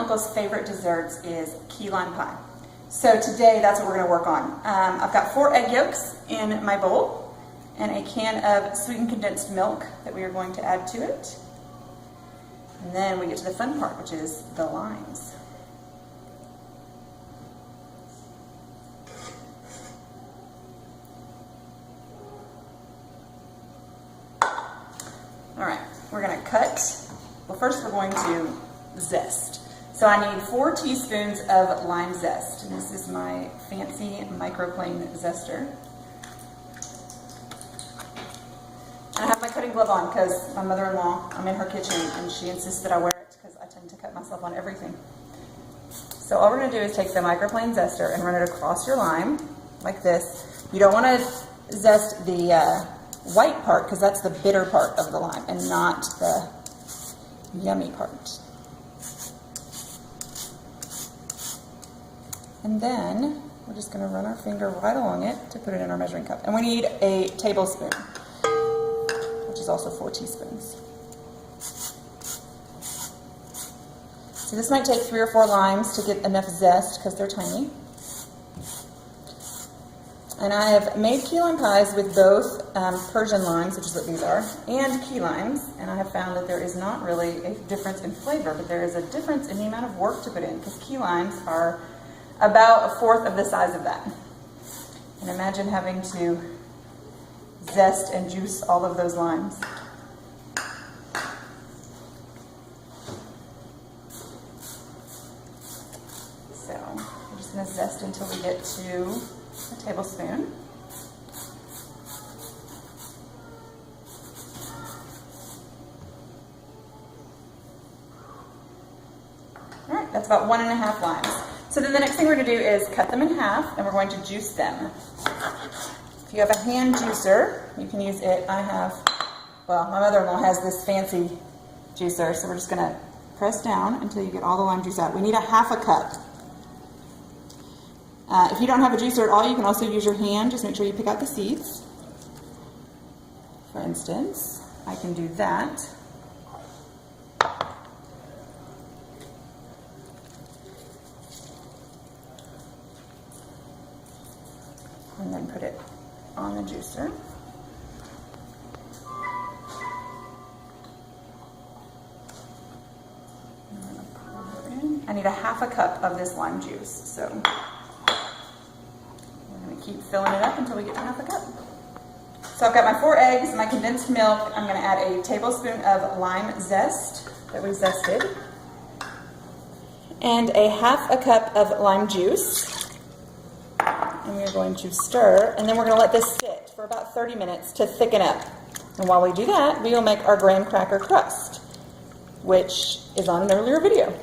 uncle's favorite desserts is key lime pie. So today that's what we're going to work on. I've got 4 egg yolks in my bowl and a can of sweetened condensed milk that we are going to add to it. And then we get to the fun part, which is the limes. All right, we're going to cut. Well, first we're going to zest. So I need 4 teaspoons of lime zest. And this is my fancy microplane zester. And I have my cutting glove on because my mother-in-law, I'm in her kitchen and she insists that I wear it because I tend to cut myself on everything. So all we're going to do is take the microplane zester and run it across your lime like this. You don't want to zest the white part because that's the bitter part of the lime and not the yummy part. And then we're just going to run our finger right along it to put it in our measuring cup. And we need a tablespoon, which is also 4 teaspoons. So this might take 3 or 4 limes to get enough zest because they're tiny. And I have made key lime pies with both Persian limes, which is what these are, and key limes. And I have found that there is not really a difference in flavor, but there is a difference in the amount of work to put in because key limes are about 1/4 of the size of that. And imagine having to zest and juice all of those limes. So we're just going to zest until we get to a tablespoon. All right, that's about 1½ limes. So then the next thing we're going to do is cut them in half and we're going to juice them. If you have a hand juicer, you can use it. I have, well, my mother-in-law has this fancy juicer, so we're just going to press down until you get all the lime juice out. We need a 1/2 cup. If you don't have a juicer at all, you can also use your hand. Just make sure you pick out the seeds. For instance, I can do that. And then put it on the juicer. I need a 1/2 cup of this lime juice, so we're going to keep filling it up until we get to 1/2 cup. So I've got my 4 eggs, my condensed milk. I'm going to add a tablespoon of lime zest that we zested, and a 1/2 cup of lime juice. And we're going to stir, and then we're going to let this sit for about 30 minutes to thicken up. And while we do that, we will make our Graham Cracker Crust, which is on an earlier video.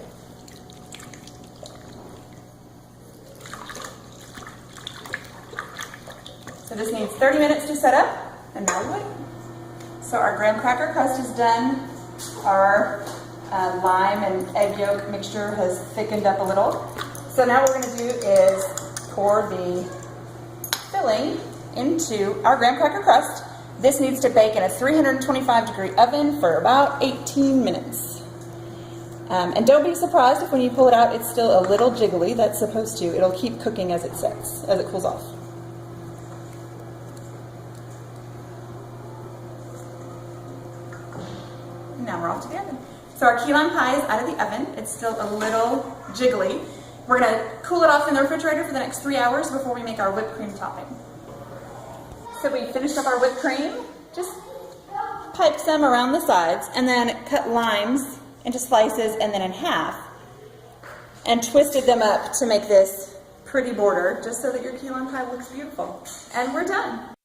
So this needs 30 minutes to set up, and now we wait. So our Graham Cracker Crust is done. Our lime and egg yolk mixture has thickened up a little. So now what we're going to do is pour the filling into our Graham Cracker Crust. This needs to bake in a 325-degree oven for about 18 minutes. And don't be surprised if when you pull it out, it's still a little jiggly. That's supposed to. It'll keep cooking as it sets, as it cools off. Now we're off to the oven. So our key lime pie is out of the oven. It's still a little jiggly. We're going to cool it off in the refrigerator for the next 3 hours before we make our whipped cream topping. So we finished up our whipped cream, just piped some around the sides, and then cut limes into slices and then in half, and twisted them up to make this pretty border, just so that your key lime pie looks beautiful. And we're done.